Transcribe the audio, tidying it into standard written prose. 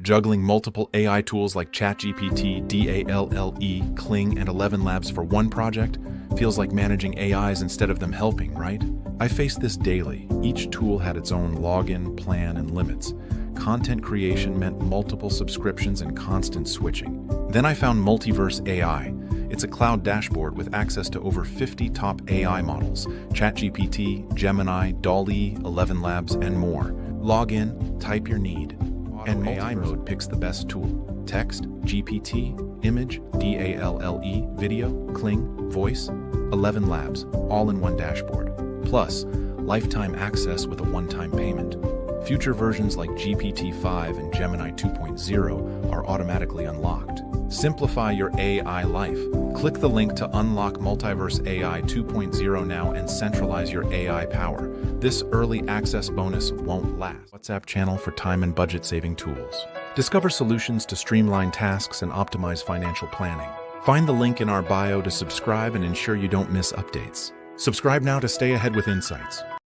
Juggling multiple AI tools like ChatGPT, DALLE, Kling, and 11 Labs for one project feels like managing AIs instead of them helping, right? I faced this daily. Each tool had its own login, plan, and limits. Content creation meant multiple subscriptions and constant switching. Then I found Multiverse AI. It's a cloud dashboard with access to over 50 top AI models, ChatGPT, Gemini, DALL-E, 11 Labs, and more. Log in, type your need, and AI mode picks the best tool. Text, GPT, image, DALLE, video, Kling, voice, 11 Labs, all in one dashboard. Plus, lifetime access with a one-time payment. Future versions like GPT-5 and Gemini 2.0 are automatically unlocked. Simplify your AI life. Click the link to unlock Multiverse AI 2.0 now and centralize your AI power. This early access bonus won't last. WhatsApp channel for time and budget-saving tools. Discover solutions to streamline tasks and optimize financial planning. Find the link in our bio to subscribe and ensure you don't miss updates. Subscribe now to stay ahead with insights.